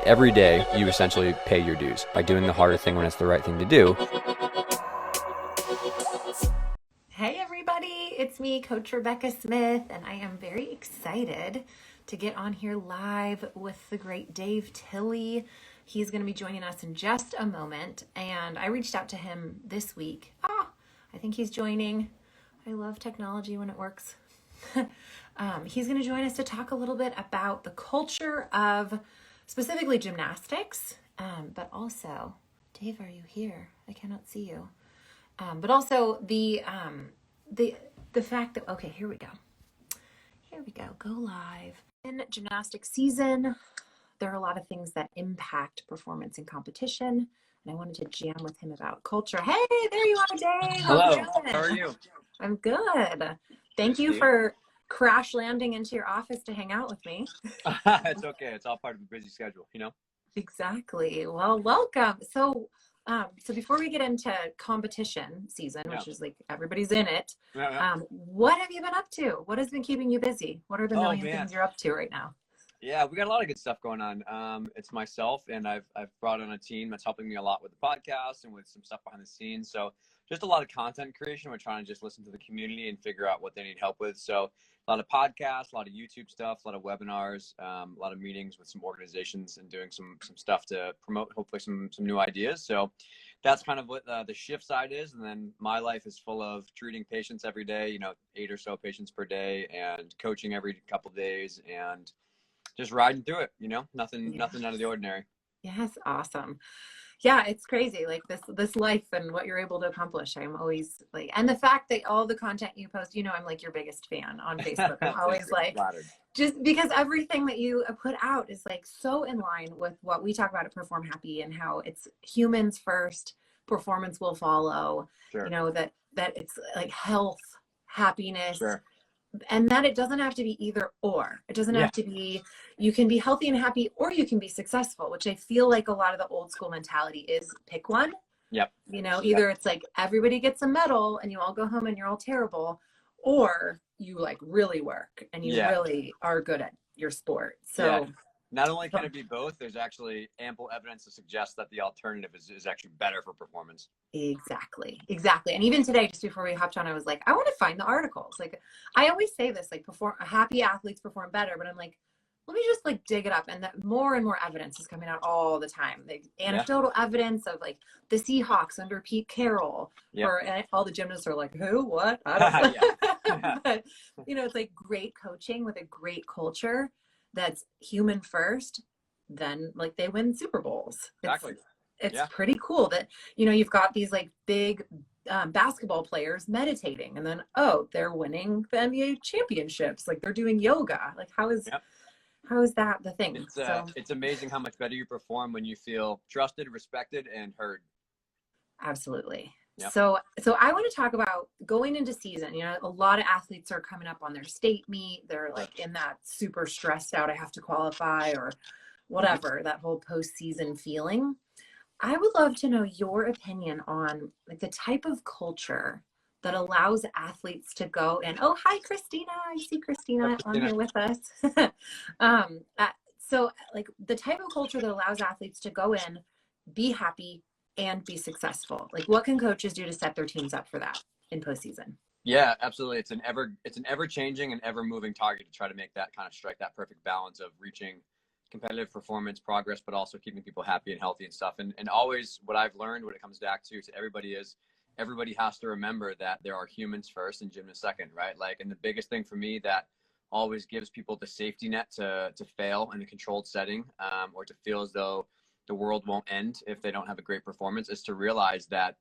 Every day, you essentially pay your dues by doing the harder thing when it's the right thing to do. Hey everybody, it's me, Coach Rebecca Smith, and I am very excited to get on here live with the great Dave Tilley. He's going to be joining us in just a moment, and I reached out to him this week. I think he's joining. I love technology when it works. He's going to join us to talk a little bit about the culture of specifically gymnastics, but also, Dave, are you here? I cannot see you. But also the fact that, okay, here we go, go live. In gymnastics season, there are a lot of things that impact performance and competition, and I wanted to jam with him about culture. Hey, there you are, Dave. Hello, how are you? I'm good. Thank you for crash landing into your office to hang out with me. It's okay. It's all part of a busy schedule, you know? Exactly. Well, welcome. So before we get into competition season, which is like everybody's in it, what have you been up to? What has been keeping you busy? What are the million things you're up to right now? Yeah, we got a lot of good stuff going on. It's myself, and I've brought on a team that's helping me a lot with the podcast and with some stuff behind the scenes. So just a lot of content creation. We're trying to just listen to the community and figure out what they need help with. So a lot of podcasts, a lot of YouTube stuff, a lot of webinars, a lot of meetings with some organizations and doing some stuff to promote hopefully some new ideas. So that's kind of what the shift side is. And then my life is full of treating patients every day, 8 or so patients per day, and coaching every couple of days, and just riding through it, nothing out of the ordinary. Yes. Awesome. Yeah, it's crazy, like this life and what you're able to accomplish. I'm always like, and the fact that all the content you post, I'm like your biggest fan on Facebook. I'm always like, just because everything that you put out is like so in line with what we talk about at Perform Happy, and how it's humans first, performance will follow. Sure. That it's like health, happiness. Sure. And that it doesn't have to be either or. It doesn't have to be, you can be healthy and happy, or you can be successful, which I feel like a lot of the old school mentality is pick one. Yep. Either it's like everybody gets a medal and you all go home and you're all terrible, or you like really work and you really are good at your sport. So not only can it be both, there's actually ample evidence to suggest that the alternative is actually better for performance. Exactly. And even today, just before we hopped on, I was like, I want to find the articles. Like, I always say this, like, happy athletes perform better, but I'm like, let me just like dig it up. And that more and more evidence is coming out all the time. Like anecdotal evidence of like the Seahawks under Pete Carroll, and all the gymnasts are like, who, what? I don't know. But, it's like great coaching with a great culture that's human first, then like they win Super Bowls. Exactly. It's pretty cool that, you've got these like big basketball players meditating, and then, they're winning the NBA championships. Like they're doing yoga. Like how is that the thing? It's amazing how much better you perform when you feel trusted, respected, and heard. Absolutely. Yep. So I want to talk about going into season. A lot of athletes are coming up on their state meet. They're like in that super stressed out, I have to qualify or whatever, that whole postseason feeling. I would love to know your opinion on like the type of culture that allows athletes to go and, oh, hi, Christina. I see Christina on here with us. So like the type of culture that allows athletes to go in, be happy, and be successful. Like what can coaches do to set their teams up for that in postseason? Yeah, absolutely. It's an ever changing and ever moving target to try to make that kind of strike that perfect balance of reaching competitive performance progress, but also keeping people happy and healthy and stuff. And always what I've learned when it comes back to everybody is everybody has to remember that there are humans first and gymnasts second, right? Like, and the biggest thing for me that always gives people the safety net to fail in a controlled setting, or to feel as though the world won't end if they don't have a great performance, is to realize that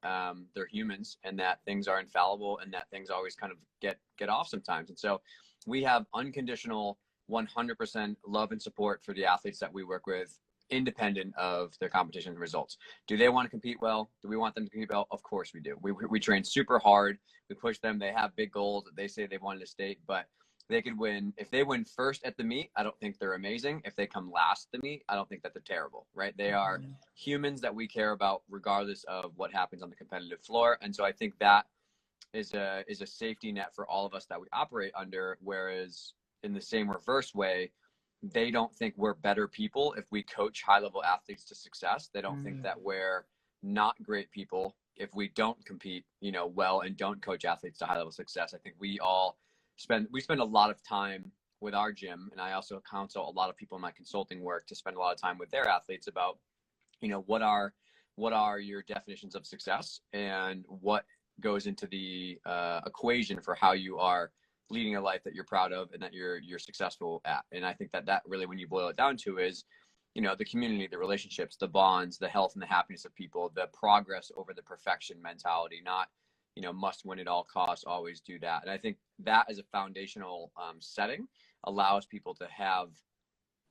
they're humans and that things are infallible and that things always kind of get off sometimes. And so we have unconditional 100% love and support for the athletes that we work with, independent of their competition results. Do they want to compete well? Do we want them to compete well? Of course we do. We train super hard. We push them. They have big goals that they say they wanted to state, but they could win. If they win first at the meet, I don't think they're amazing. If they come last at the meet, I don't think that they're terrible, right? They are humans that we care about regardless of what happens on the competitive floor. And so I think that is a safety net for all of us that we operate under. Whereas in the same reverse way, they don't think we're better people if we coach high level athletes to success. They don't think that we're not great people if we don't compete, well, and don't coach athletes to high level success. I think we spend a lot of time with our gym, and I also counsel a lot of people in my consulting work to spend a lot of time with their athletes about, what are your definitions of success and what goes into the equation for how you are leading a life that you're proud of and that you're successful at. And I think that really, when you boil it down to, is the community, the relationships, the bonds, the health and the happiness of people, the progress over the perfection mentality, not must win at all costs, always do that. And I think that as a foundational setting allows people to have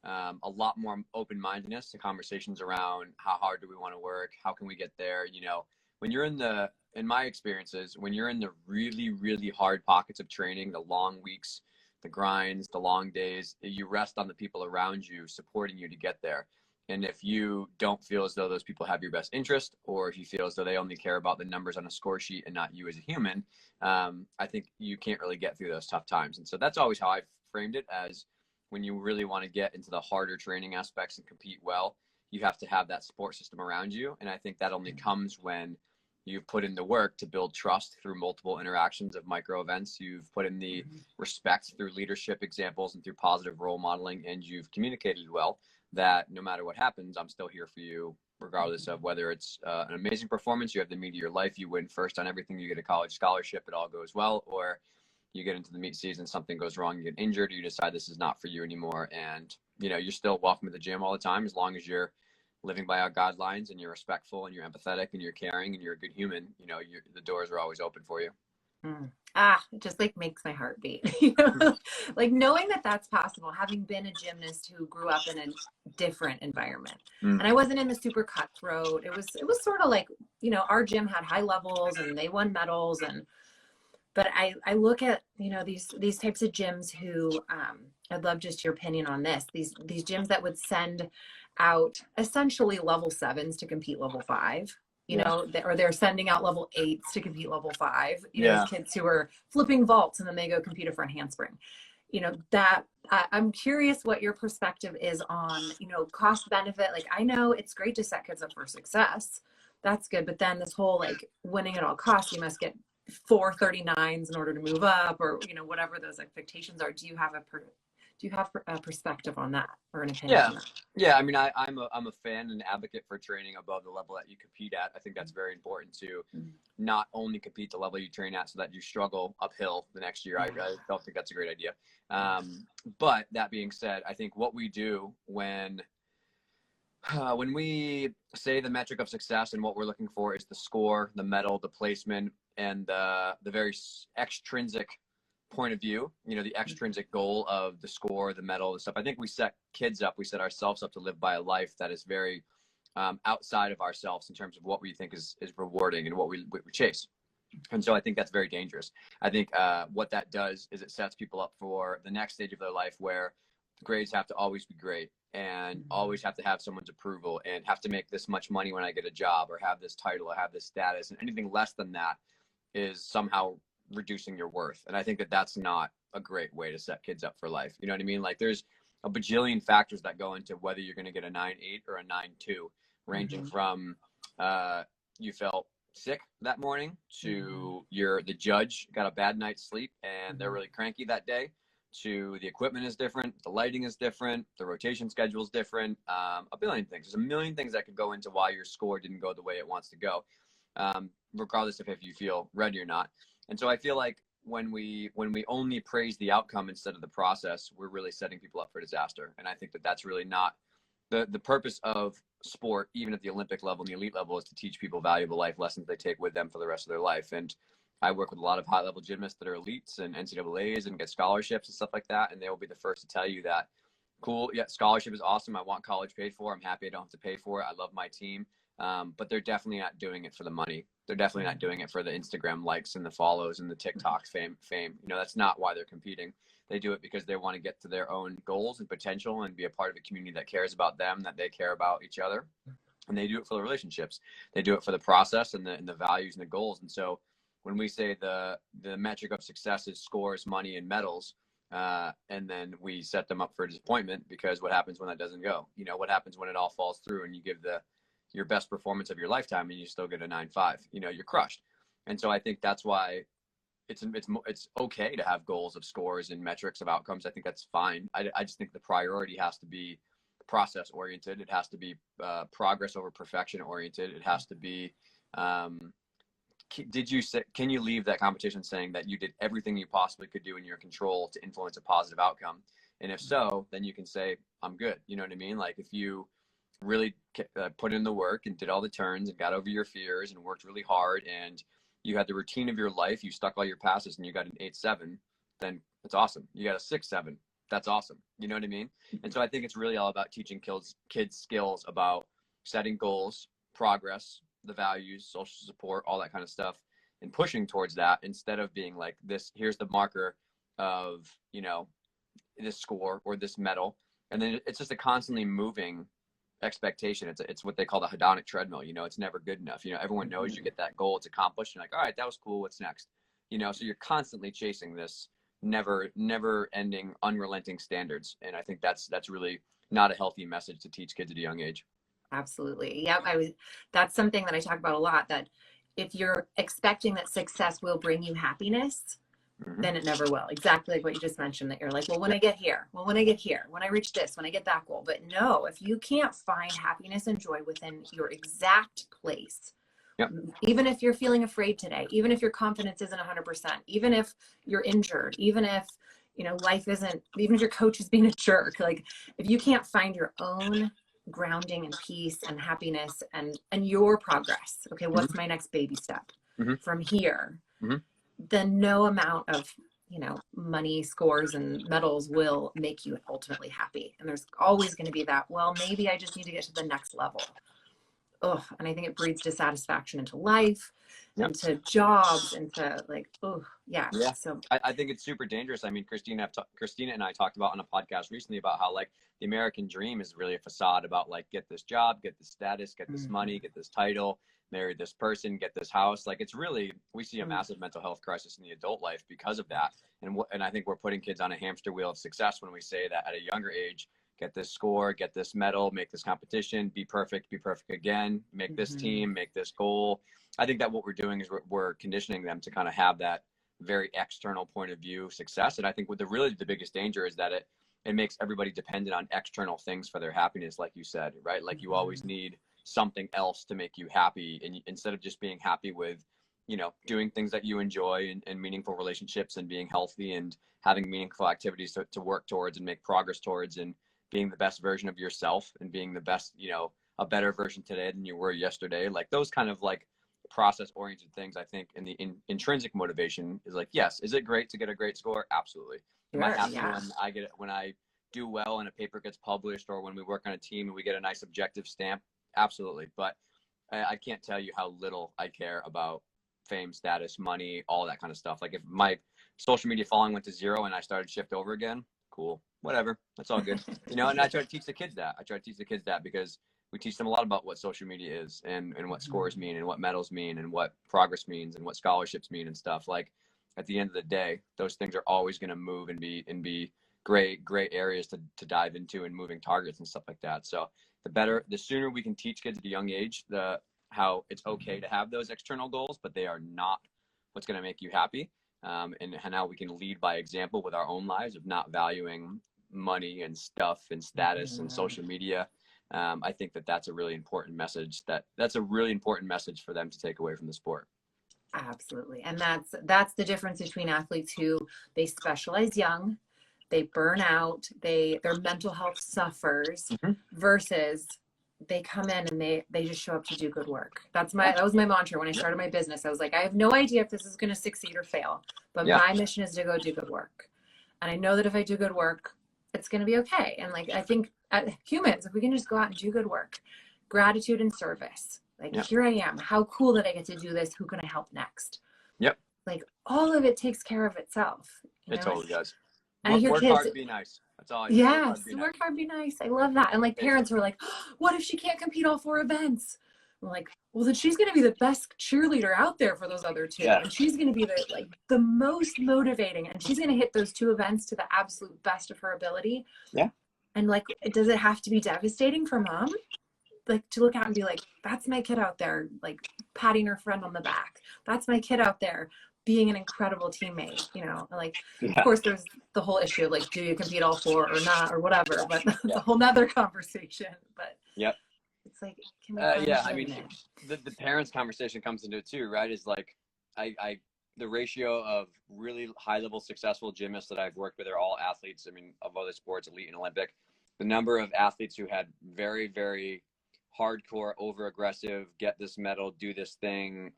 a lot more open-mindedness to conversations around how hard do we want to work, how can we get there. When you're in my experiences, when you're in the really, really hard pockets of training, the long weeks, the grinds, the long days, you rest on the people around you supporting you to get there. And if you don't feel as though those people have your best interest, or if you feel as though they only care about the numbers on a score sheet and not you as a human, I think you can't really get through those tough times. And so that's always how I've framed it, as when you really want to get into the harder training aspects and compete well, you have to have that support system around you. And I think that only comes when you've put in the work to build trust through multiple interactions of micro events. You've put in the respect through leadership examples and through positive role modeling, and you've communicated well that no matter what happens, I'm still here for you, regardless of whether it's an amazing performance, you have the meet of your life, you win first on everything, you get a college scholarship, it all goes well, or you get into the meet season, something goes wrong, you get injured, or you decide this is not for you anymore. And, you're still welcome at the gym all the time, as long as you're living by our guidelines and you're respectful and you're empathetic and you're caring and you're a good human, the doors are always open for you. It just makes my heart beat, like knowing that that's possible, having been a gymnast who grew up in a different environment. And I wasn't in the super cutthroat. It was sort of like, our gym had high levels and they won medals. But I look at, these types of gyms who, I'd love just your opinion on this, these gyms that would send out essentially level 7s to compete level 5, or they're sending out level 8s to compete level 5, these kids who are flipping vaults and then they go compete a front handspring. That I'm curious what your perspective is on, cost benefit. Like, I know it's great to set kids up for success. That's good. But then this whole winning at all costs, you must get 439s in order to move up, or whatever those expectations are. Do you have a perspective on that, or an opinion on that? Yeah. I mean, I'm a fan and advocate for training above the level that you compete at. I think that's very important to not only compete the level you train at so that you struggle uphill the next year. I don't think that's a great idea. But that being said, I think what we do when we say the metric of success and what we're looking for is the score, the medal, the placement, and the very extrinsic point of view, the extrinsic goal of the score, the medal, the stuff. I think we set ourselves up to live by a life that is very outside of ourselves in terms of what we think is rewarding and what we chase. And so I think that's very dangerous. I think what that does is it sets people up for the next stage of their life, where grades have to always be great and always have to have someone's approval and have to make this much money when I get a job, or have this title, or have this status, and anything less than that is somehow reducing your worth. And I think that that's not a great way to set kids up for life. You know what I mean? Like, there's a bajillion factors that go into whether you're going to get a 9.8 or a 9.2, ranging from you felt sick that morning to the judge got a bad night's sleep and they're really cranky that day, to the equipment is different, the lighting is different, the rotation schedule is different, a billion things. There's a million things that could go into why your score didn't go the way it wants to go, regardless of if you feel ready or not. And so I feel like when we only praise the outcome instead of the process, we're really setting people up for disaster. And I think that that's really not the purpose of sport, even at the Olympic level and the elite level, is to teach people valuable life lessons they take with them for the rest of their life. And I work with a lot of high level gymnasts that are elites and NCAAs and get scholarships and stuff like that. And they will be the first to tell you that, cool, yeah, scholarship is awesome. I want college paid for. I'm happy I don't have to pay for it. I love my team. But they're definitely not doing it for the money. They're definitely not doing it for the Instagram likes and the follows and the TikTok fame. That's not why they're competing. They do it because they want to get to their own goals and potential and be a part of a community that cares about them, that they care about each other. And they do it for the relationships. They do it for the process and the values and the goals. And so when we say the metric of success is scores, money, and medals, and then we set them up for disappointment, because what happens when that doesn't go? You know, what happens when it all falls through and you give your best performance of your lifetime and you still get a 9.5? You know, you're crushed. And so I think that's why it's okay to have goals of scores and metrics of outcomes. I think that's fine. I just think the priority has to be process oriented. It has to be progress over perfection oriented. It has to be, can you leave that competition saying that you did everything you possibly could do in your control to influence a positive outcome? And if so, then you can say, I'm good. You know what I mean? Like, if you really put in the work and did all the turns and got over your fears and worked really hard, and you had the routine of your life, you stuck all your passes and you got an 8.7, then it's awesome. You got a 6.7. That's awesome. You know what I mean? And so I think it's really all about teaching kids skills about setting goals, progress, the values, social support, all that kind of stuff, and pushing towards that, instead of being like, this, here's the marker of, you know, this score or this medal. And then it's just a constantly moving expectation. It's what they call the hedonic treadmill. You know, it's never good enough. You know, everyone knows you get that goal, it's accomplished. You're like, all right, that was cool. What's next? You know, so you're constantly chasing this never ending, unrelenting standards. And I think that's really not a healthy message to teach kids at a young age. Absolutely. Yeah. That's something that I talk about a lot, that if you're expecting that success will bring you happiness, then it never will. Exactly like what you just mentioned, that you're like, well, when I get here, when I reach this, when I get that goal. But no, if you can't find happiness and joy within your exact place, even if you're feeling afraid today, even if your confidence isn't 100%, even if you're injured, even if, you know, life isn't, even if your coach is being a jerk, like, if you can't find your own grounding and peace and happiness and your progress, okay, what's my next baby step from here, then no amount of, you know, money, scores, and medals will make you ultimately happy. And there's always going to be that, well, maybe I just need to get to the next level. Oh, and I think it breeds dissatisfaction into life, into jobs, into like, oh, yeah. So I think it's super dangerous. I mean, Christina and I talked about on a podcast recently about how, like, the American dream is really a facade about, like, get this job, get this status, get this money, get this title, marry this person, get this house. Like, it's really, we see a massive mental health crisis in the adult life because of that. And I think we're putting kids on a hamster wheel of success when we say that at a younger age, get this score, get this medal, make this competition, be perfect again, make this team, make this goal. I think that what we're doing is we're conditioning them to kind of have that very external point of view success. And I think the biggest danger is that it makes everybody dependent on external things for their happiness, like you said, right? Like, you always need something else to make you happy. And instead of just being happy with, you know, doing things that you enjoy and meaningful relationships and being healthy and having meaningful activities to work towards and make progress towards, and being the best version of yourself and being the best, you know, a better version today than you were yesterday. Like, those kind of like process oriented things, I think, in the intrinsic motivation is like, yes, is it great to get a great score? Absolutely. Am I happy when I do well and a paper gets published, or when we work on a team and we get a nice objective stamp? Absolutely. But I can't tell you how little I care about fame, status, money, all that kind of stuff. Like, if my social media following went to 0 and I started shift over again, cool, whatever, that's all good. You know, and I try to teach the kids that, because we teach them a lot about what social media is, and what scores mean, and what medals mean, and what progress means, and what scholarships mean and stuff. Like, at the end of the day, those things are always going to move and be great areas to dive into, and moving targets and stuff like that. So the sooner we can teach kids at a young age how it's okay to have those external goals, but they are not what's going to make you happy. And how we can lead by example with our own lives of not valuing money and stuff and status and social media. I think that's a really important message. That's a really important message for them to take away from the sport. Absolutely. And that's the difference between athletes who they specialize young, they burn out, their mental health suffers, versus they come in and they just show up to do good work. That was my mantra when I started my business. I was like, I have no idea if this is going to succeed or fail, but my mission is to go do good work. And I know that if I do good work, it's going to be okay. And like, I think humans, if we can just go out and do good work, gratitude and service, like, here I am, how cool that I get to do this. Who can I help next? Yep. Like, all of it takes care of itself. It totally does. And work hard, be nice. That's all. Yes, work hard, be nice. I love that. And like, parents were like, what if she can't compete all 4 events? I'm like, well, then she's going to be the best cheerleader out there for those other two. Yeah. And she's going to be the most motivating, and she's going to hit those two events to the absolute best of her ability. Yeah. And like, does it have to be devastating for mom? Like to look out and be like, that's my kid out there, like patting her friend on the back. That's my kid out there being an incredible teammate, you know, like, of course there's the whole issue of like, do you compete all four or not or whatever, but the whole nother conversation. But it's like, can we I mean, the parents conversation comes into it too, right? Is like, the ratio of really high level successful gymnasts that I've worked with are all athletes. I mean, of other sports, elite and Olympic. The number of athletes who had very, very hardcore, over aggressive, get this medal, do this thing,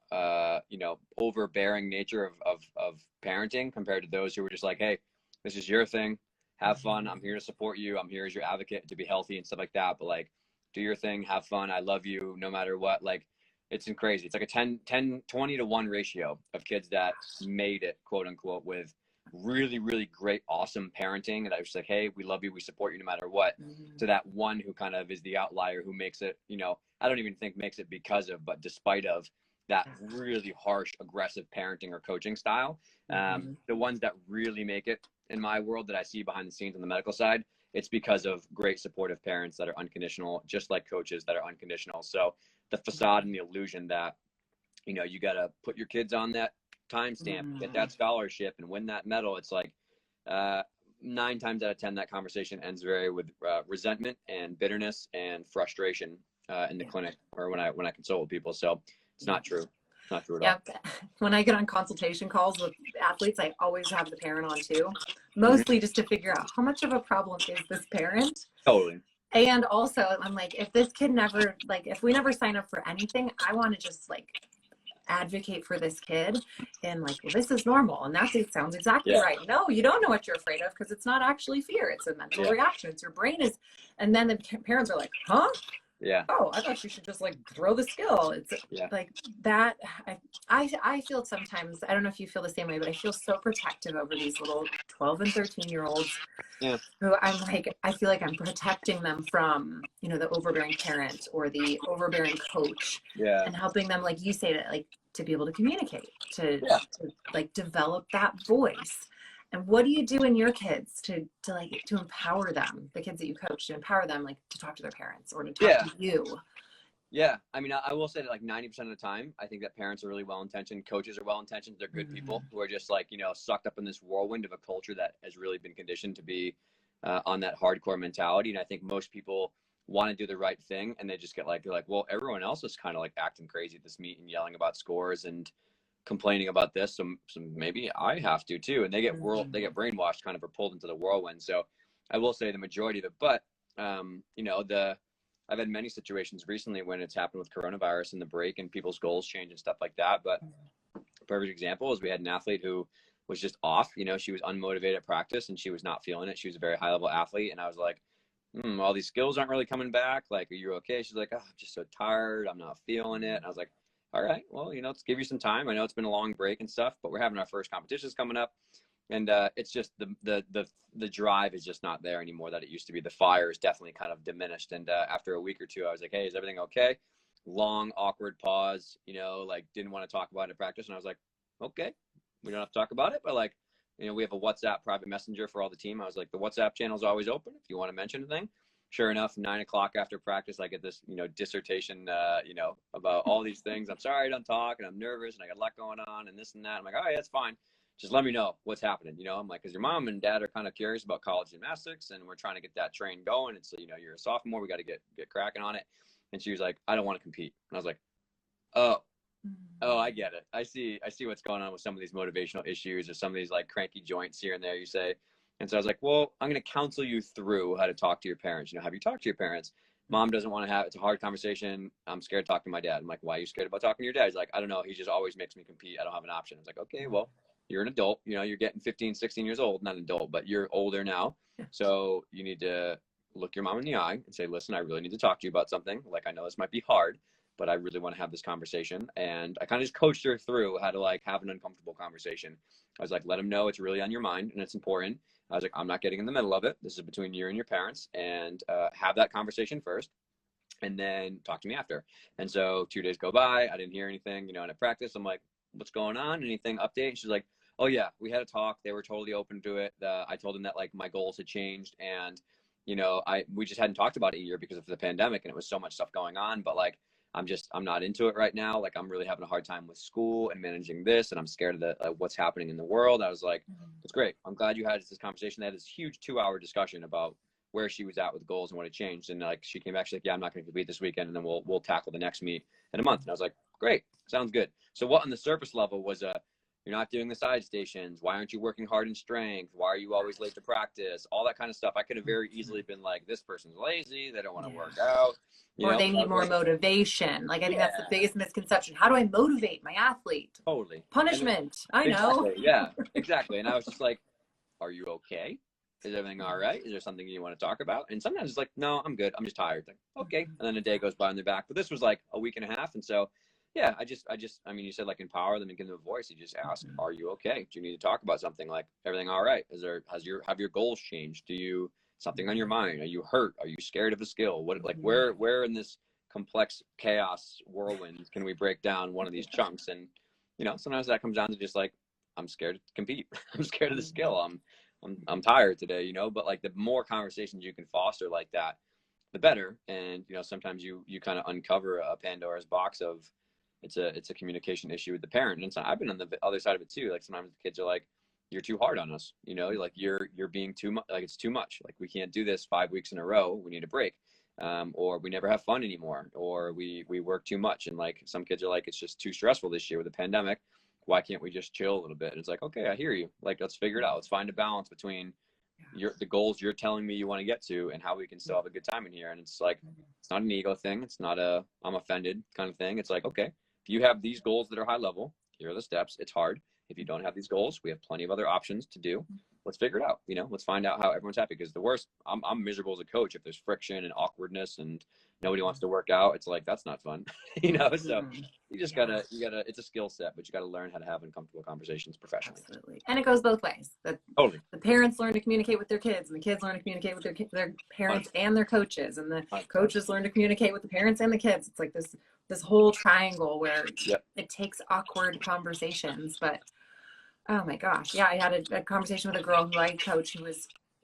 you know, overbearing nature of parenting compared to those who were just like, hey, this is your thing, have fun, I'm here to support you, I'm here as your advocate to be healthy and stuff like that, but like, do your thing, have fun, I love you no matter what. Like, it's crazy. It's like a 20 to 1 ratio of kids that made it, quote unquote, with really, really great, awesome parenting. And I was just like, hey, we love you, we support you no matter what. To that one who kind of is the outlier who makes it, you know, I don't even think makes it because of, but despite of that really harsh, aggressive parenting or coaching style. The ones that really make it in my world that I see behind the scenes on the medical side, it's because of great supportive parents that are unconditional, just like coaches that are unconditional. So the facade and the illusion that, you know, you got to put your kids on that timestamp, get that scholarship and win that medal. It's like 9 times out of 10, that conversation ends with resentment and bitterness and frustration in the clinic or when I consult with people. So it's not true. It's not true at all. When I get on consultation calls with athletes, I always have the parent on too, mostly just to figure out how much of a problem is this parent. Totally. And also I'm like, if this kid never, like, if we never sign up for anything, I want to just like advocate for this kid and like, well, this is normal. And it sounds exactly right. No, you don't know what you're afraid of because it's not actually fear. It's a mental reaction. It's your brain is, and then the parents are like, huh? Yeah. Oh, I thought you should just like throw the skill. It's like that. I feel sometimes, I don't know if you feel the same way, but I feel so protective over these little 12 and 13-year-olds who I'm like, I feel like I'm protecting them from, you know, the overbearing parent or the overbearing coach and helping them, like you say, to like, to be able to communicate, to like develop that voice. And what do you do in your kids to empower them, the kids that you coach, to empower them, like to talk to their parents or to talk to you? Yeah. I mean, I will say that like 90% of the time, I think that parents are really well-intentioned. Coaches are well-intentioned. They're good people who are just like, you know, sucked up in this whirlwind of a culture that has really been conditioned to be on that hardcore mentality. And I think most people want to do the right thing. And they just get like, they're like, well, everyone else is kind of like acting crazy at this meet and yelling about scores and complaining about this, so maybe I have to too. And they get brainwashed kind of, or pulled into the whirlwind. So I will say the majority of it, but you know, I've had many situations recently when it's happened with coronavirus and the break and people's goals change and stuff like that. But a perfect example is we had an athlete who was just off, you know, she was unmotivated at practice and she was not feeling it. She was a very high level athlete. And I was like, all these skills aren't really coming back. Like, are you okay? She's like, oh, I'm just so tired, I'm not feeling it. And I was like, all right, well, you know, let's give you some time. I know it's been a long break and stuff, but we're having our first competitions coming up. And it's just the drive is just not there anymore that it used to be. The fire is definitely kind of diminished. And after a week or two, I was like, hey, is everything okay? Long, awkward pause, you know, like didn't want to talk about it in practice. And I was like, okay, we don't have to talk about it. But like, you know, we have a WhatsApp private messenger for all the team. I was like, the WhatsApp channel is always open if you want to mention anything. Sure enough, 9 o'clock after practice, I get this, you know, dissertation, you know, about all these things. I'm sorry I don't talk and I'm nervous and I got a lot going on and this and that. I'm like, all right, that's fine. Just let me know what's happening. You know, I'm like, because your mom and dad are kind of curious about college gymnastics and we're trying to get that train going. And so, you know, you're a sophomore, we got to get cracking on it. And she was like, I don't want to compete. And I was like, oh, I get it. I see what's going on with some of these motivational issues or some of these like cranky joints here and there, you say. And so I was like, well, I'm going to counsel you through how to talk to your parents. You know, have you talked to your parents? Mom doesn't want to have, it's a hard conversation. I'm scared to talk to my dad. I'm like, why are you scared about talking to your dad? He's like, I don't know. He just always makes me compete. I don't have an option. I was like, okay, well, you're an adult. You know, you're getting 15, 16 years old, not an adult, but you're older now. So you need to look your mom in the eye and say, listen, I really need to talk to you about something. Like, I know this might be hard, but I really want to have this conversation. And I kind of just coached her through how to like have an uncomfortable conversation. I was like, let them know it's really on your mind and it's important. I was like, I'm not getting in the middle of it. This is between you and your parents, and have that conversation first. and then talk to me after. And so 2 days go by, I didn't hear anything, and at practice, I'm like, what's going on? Anything update? And she's like, oh yeah, we had a talk. They were totally open to it. I told them that like my goals had changed, and we just hadn't talked about it a year because of the pandemic, and it was so much stuff going on. But like, I'm not into it right now. Like, I'm really having a hard time with school and managing this, and I'm scared of what's happening in the world. I was like, it's great. I'm glad you had this conversation. They had this huge 2-hour discussion about where she was at with goals and what had changed. And like, she came back, she's like, yeah, I'm not going to compete this weekend, and then we'll tackle the next meet in a month. And I was like, great, sounds good. So what on the surface level was you're not doing the side stations. Why aren't you working hard in strength? Why are you always late to practice? All that kind of stuff. I could have very easily been like, this person's lazy. They don't want to work out. Or they need more motivation. Like, I think that's the biggest misconception. How do I motivate my athlete? Totally. Punishment. I know. Exactly. Yeah, exactly. And I was just like, are you okay? Is everything all right? Is there something you want to talk about? And sometimes it's like, no, I'm good. I'm just tired. Like, okay. And then a day goes by and they're back. But this was like a week and a half. And so, yeah, I mean, you said like empower them and give them a voice. You just ask, are you okay? Do you need to talk about something? Like, everything all right? Have your goals changed? Something on your mind? Are you hurt? Are you scared of a skill? Where in this complex chaos whirlwind can we break down one of these chunks? And, sometimes that comes down to just like, I'm scared to compete. I'm scared of the skill. I'm tired today, but like the more conversations you can foster like that, the better. And, sometimes you kind of uncover a Pandora's box of, it's a communication issue with the parent. And so I've been on the other side of it too. Like, sometimes the kids are like, you're too hard on us. Like you're being too much, like it's too much. Like, we can't do this 5 weeks in a row. We need a break. Or we never have fun anymore, or we work too much. And like, some kids are like, it's just too stressful this year with the pandemic. Why can't we just chill a little bit? And it's like, okay, I hear you. Like, let's figure it out. Let's find a balance between the goals you're telling me you want to get to and how we can still have a good time in here. And it's like, it's not an ego thing. It's not a I'm offended kind of thing. It's like, okay, if you have these goals that are high level, here are the steps. It's hard. If you don't have these goals, we have plenty of other options to do. Let's figure it out. Let's find out how everyone's happy. Because the worst, I'm miserable as a coach if there's friction and awkwardness and nobody wants to work out. It's like, that's not fun, So you just gotta. It's a skill set, but you gotta learn how to have uncomfortable conversations professionally. Absolutely, and it goes both ways. Totally. The parents learn to communicate with their kids, and the kids learn to communicate with their parents and their coaches, and the coaches learn to communicate with the parents and the kids. It's like this whole triangle where it takes awkward conversations, but. Oh my gosh. Yeah. I had a conversation with a girl who I coach who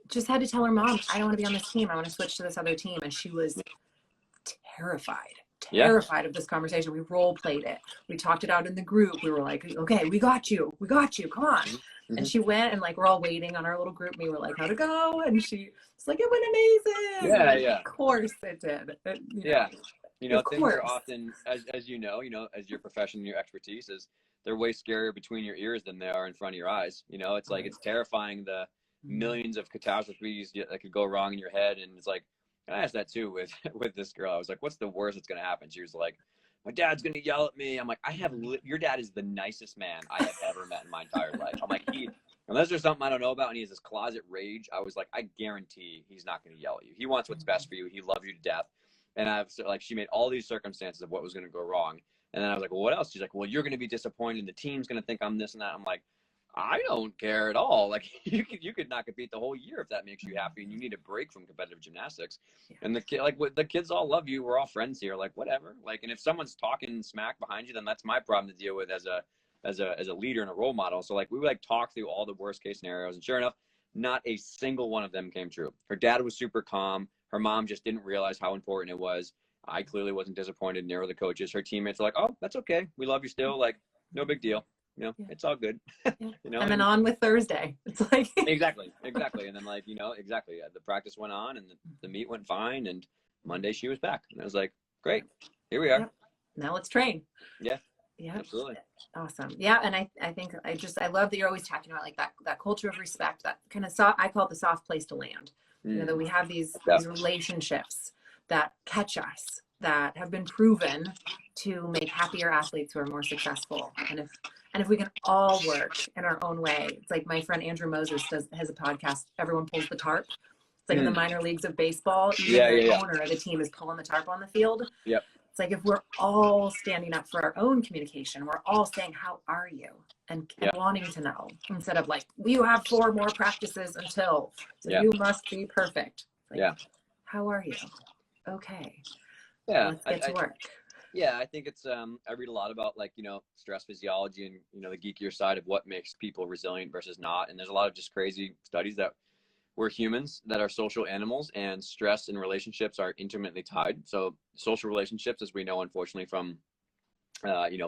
just had to tell her mom, I don't want to be on this team. I want to switch to this other team. And she was terrified of this conversation. We role played it. We talked it out in the group. We were like, okay, we got you. Come on. Mm-hmm. And she went, and like, we're all waiting on our little group. We were like, how'd it go? And she was like, it went amazing. Yeah. Of course it did. Things are often, as as your profession and your expertise is, they're way scarier between your ears than they are in front of your eyes. It's like, it's terrifying, the millions of catastrophes that could go wrong in your head. And it's like, I asked that too with this girl. I was like, what's the worst that's going to happen? She was like, my dad's going to yell at me. I'm like, your dad is the nicest man I have ever met in my entire life. I'm like, unless there's something I don't know about and he has this closet rage, I was like, I guarantee he's not going to yell at you. He wants what's best for you. He loves you to death. And she made all these circumstances of what was going to go wrong. And then I was like, well, what else? She's like, well, you're going to be disappointed. The team's going to think I'm this and that. I'm like, I don't care at all. Like, you could not compete the whole year if that makes you happy and you need a break from competitive gymnastics. And the kids all love you. We're all friends here. Like, whatever. Like, and if someone's talking smack behind you, then that's my problem to deal with as a leader and a role model. So like, we would talk through all the worst case scenarios, and sure enough, not a single one of them came true. Her dad was super calm. Her mom just didn't realize how important it was. I clearly wasn't disappointed, near the coaches. Her teammates are like, oh, that's okay. We love you still. Like, no big deal. It's all good. And then on with Thursday. It's like exactly. And then exactly. The practice went on and the meet went fine. And Monday she was back. And I was like, great, here we are. Yep. Now let's train. Yeah. Yeah. Absolutely. Awesome. Yeah. And I think I love that you're always talking about like that culture of respect, that kind of I call it the soft place to land. That we have these relationships that catch us, that have been proven to make happier athletes who are more successful. And if we can all work in our own way, it's like my friend Andrew Moses has a podcast, Everyone Pulls the Tarp. It's like in the minor leagues of baseball, even the owner of the team is pulling the tarp on the field. Yep. It's like, if we're all standing up for our own communication, we're all saying, how are you? And wanting to know, instead of like, you have 4 more practices until, so you must be perfect. Like, how are you? Okay. Yeah, Let's get to work. yeah, I think it's I read a lot about like, stress physiology and, the geekier side of what makes people resilient versus not. And there's a lot of just crazy studies that we're humans that are social animals, and stress and relationships are intimately tied. So social relationships, as we know, unfortunately, from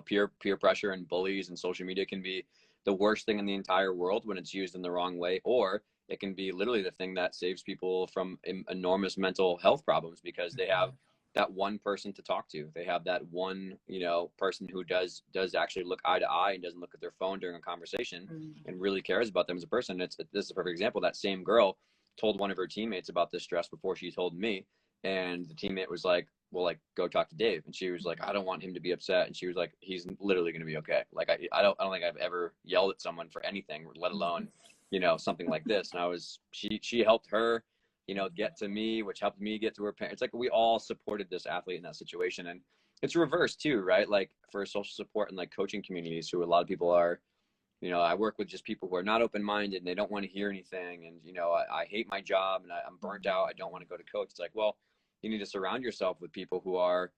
peer pressure and bullies and social media, can be the worst thing in the entire world when it's used in the wrong way, or it can be literally the thing that saves people from enormous mental health problems, because they have that one person to talk to. They have that one, person who does actually look eye to eye and doesn't look at their phone during a conversation and really cares about them as a person. This is a perfect example. That same girl told one of her teammates about this stress before she told me, and the teammate was like, well, like, go talk to Dave. And she was like, I don't want him to be upset. And she was like, he's literally going to be okay. Like, I don't think I've ever yelled at someone for anything, let alone, something like this. And she helped her, get to me, which helped me get to her parents. Like, we all supported this athlete in that situation. And it's reversed too, right? Like, for social support and like coaching communities, who a lot of people are, I work with just people who are not open-minded and they don't want to hear anything. And, I hate my job and I'm burnt out. I don't want to go to coach. It's like, well, you need to surround yourself with people who are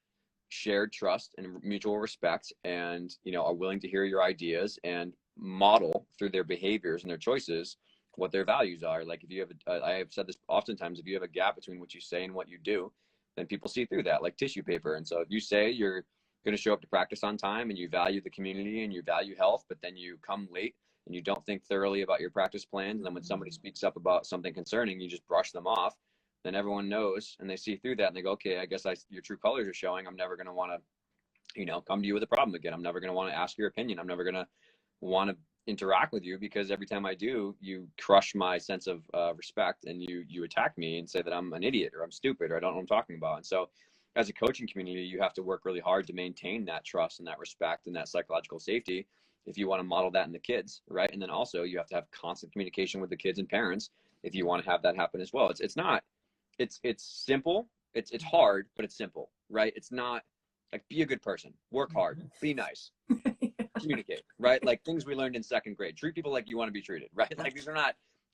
shared trust and mutual respect, and, are willing to hear your ideas and model through their behaviors and their choices what their values are. Like, if you have I have said this oftentimes, if you have a gap between what you say and what you do, then people see through that like tissue paper. And so if you say you're going to show up to practice on time and you value the community and you value health, but then you come late and you don't think thoroughly about your practice plans, and then when somebody speaks up about something concerning, you just brush them off, then everyone knows and they see through that and they go, okay, I guess your true colors are showing. I'm never going to want to, come to you with a problem again. I'm never going to want to ask your opinion. I'm never going to want to interact with you, because every time I do, you crush my sense of respect, and you attack me and say that I'm an idiot or I'm stupid or I don't know what I'm talking about. And so as a coaching community, you have to work really hard to maintain that trust and that respect and that psychological safety if you want to model that in the kids, right? And then also you have to have constant communication with the kids and parents if you want to have that happen as well. It's simple. It's hard, but it's simple, right? It's not like, be a good person, work hard, be nice, communicate, right? Like things we learned in second grade. Treat people like you want to be treated, right? Like this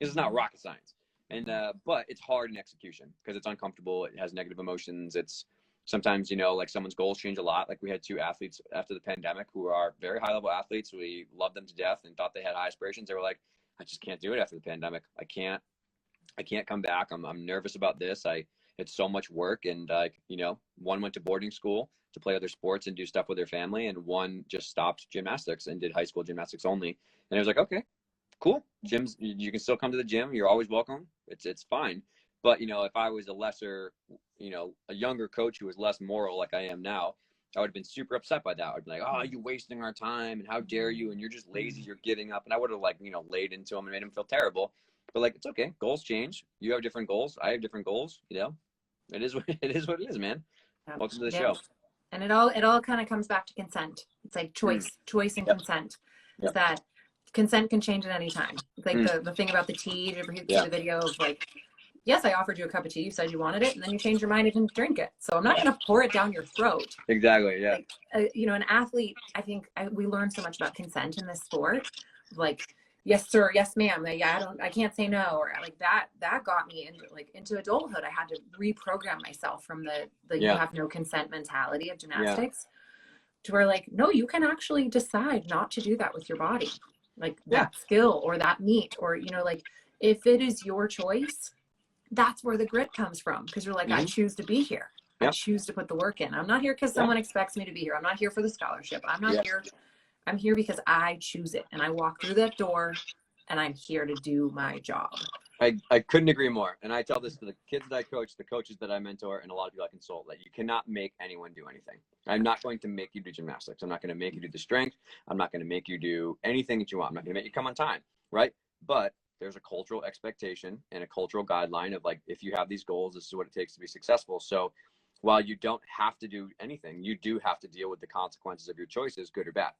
is not rocket science. And but it's hard in execution because it's uncomfortable. It has negative emotions. It's sometimes, like someone's goals change a lot. Like we had two athletes after the pandemic who are very high level athletes. We loved them to death and thought they had high aspirations. They were like, I just can't do it after the pandemic. I can't come back. I'm nervous about this. It's so much work. And one went to boarding school to play other sports and do stuff with their family, and one just stopped gymnastics and did high school gymnastics only. And it was like, okay, cool. Gyms, you can still come to the gym. You're always welcome. It's fine. But if I was a lesser, a younger coach who was less moral like I am now, I would have been super upset by that. I'd be like, oh, you're wasting our time and how dare you, and you're just lazy, you're giving up. And I would have laid into him and made him feel terrible. But like, it's okay. Goals change. You have different goals. I have different goals. It is what it is, man. Welcome to the show. And it all kind of comes back to consent. It's like choice and consent. Is that consent can change at any time. It's like the thing about the tea. Did you ever see the video of like, yes, I offered you a cup of tea. You said you wanted it, and then you changed your mind and didn't drink it. So I'm not going to pour it down your throat. Exactly. Yeah. Like, an athlete, I think we learn so much about consent in this sport. Like, yes, sir. Yes, ma'am. Like, I can't say no. Or like that got me into adulthood. I had to reprogram myself from the you have no consent mentality of gymnastics to where like, no, you can actually decide not to do that with your body. Like that skill or that meet, or, like if it is your choice, that's where the grit comes from. Because you're like, I choose to be here. I choose to put the work in. I'm not here because someone expects me to be here. I'm not here for the scholarship. I'm not here. I'm here because I choose it, and I walk through that door, and I'm here to do my job. I couldn't agree more. And I tell this to the kids that I coach, the coaches that I mentor, and a lot of people I consult, that you cannot make anyone do anything. I'm not going to make you do gymnastics. I'm not going to make you do the strength. I'm not going to make you do anything that you want. I'm not going to make you come on time, right? But there's a cultural expectation and a cultural guideline of like, if you have these goals, this is what it takes to be successful. So while you don't have to do anything, you do have to deal with the consequences of your choices, good or bad.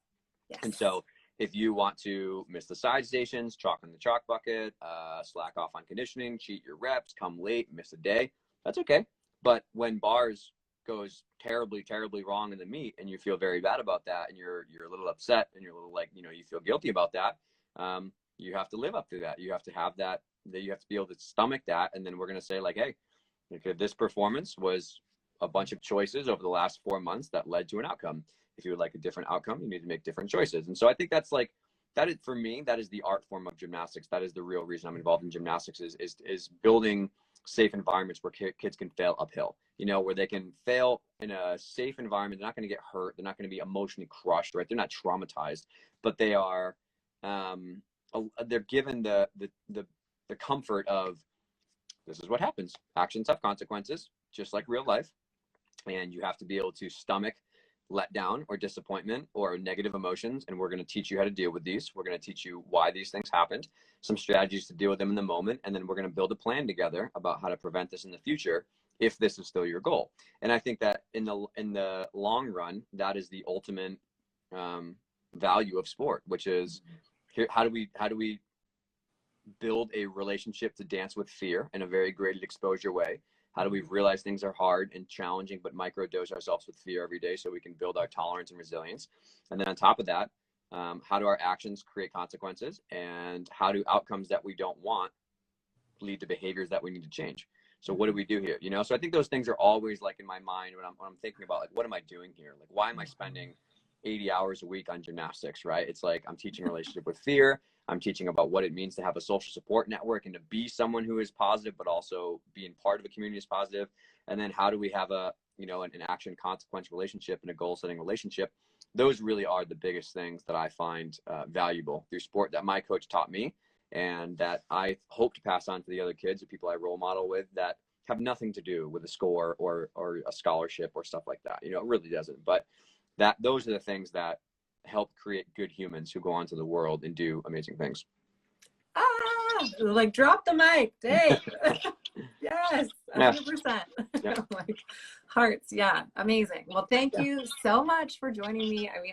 Yes. And so if you want to miss the side stations, chalk in the chalk bucket, slack off on conditioning, cheat your reps, come late, miss a day, that's okay. But when bars goes terribly, terribly wrong in the meet, and you feel very bad about that, and you're a little upset, and you're a little like, you feel guilty about that, you have to live up to that. You have to have that you have to be able to stomach that. And then we're going to say like, hey, this performance was a bunch of choices over the last 4 months that led to an outcome. If you would like a different outcome, you need to make different choices. And so I think that's like, that is, for me, that is the art form of gymnastics. That is the real reason I'm involved in gymnastics, is building safe environments where kids can fail uphill, you know, where they can fail in a safe environment. They're not going to get hurt. They're not going to be emotionally crushed, right? They're not traumatized, but they are, they're given the comfort of, this is what happens. Actions have consequences, just like real life. And you have to be able to stomach letdown or disappointment or negative emotions. And we're going to teach you how to deal with these. We're going to teach you why these things happened, some strategies to deal with them in the moment. And then we're going to build a plan together about how to prevent this in the future, if this is still your goal. And I think that in the long run, that is the ultimate value of sport, which is, here, how do we build a relationship to dance with fear in a very graded exposure way? How do we realize things are hard and challenging, but microdose ourselves with fear every day so we can build our tolerance and resilience? And then on top of that, how do our actions create consequences? And how do outcomes that we don't want lead to behaviors that we need to change? So what do we do here? You know, so I think those things are always like in my mind when I'm thinking about, like, what am I doing here? Like, why am I spending 80 hours a week on gymnastics, right? It's like, I'm teaching a relationship with fear. I'm teaching about what it means to have a social support network and to be someone who is positive, but also being part of a community is positive. And then how do we have a, you know, an action consequence relationship and a goal setting relationship? Those really are the biggest things that I find valuable through sport, that my coach taught me, and that I hope to pass on to the other kids, the people I role model with, that have nothing to do with a score or a scholarship or stuff like that. You know, it really doesn't. But those are the things that help create good humans who go on to the world and do amazing things. Like, drop the mic, Dave. Yes, 100%. Yeah. Like, hearts. Yeah, amazing. Well, thank you so much for joining me. I mean,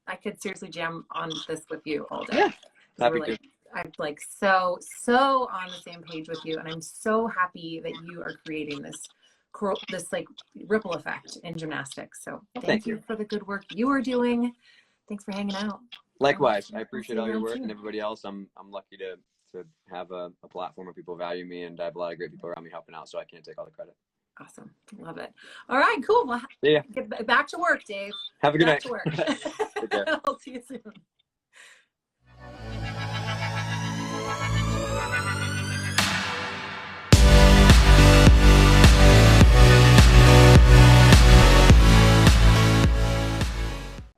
I could seriously jam on this with you all day. Yeah, happy like, to. I'm like so on the same page with you, and I'm so happy that you are creating this like ripple effect in gymnastics. So thank you for the good work you are doing. Thanks for hanging out. Likewise, I appreciate all your work, and everybody else. I'm lucky to have a platform where people value me, and I have a lot of great people around me helping out, so I can't take all the credit. Awesome. Love it. All right, cool. Well, yeah. Get back to work, Dave. Have a good night. Back to work. I'll see you soon.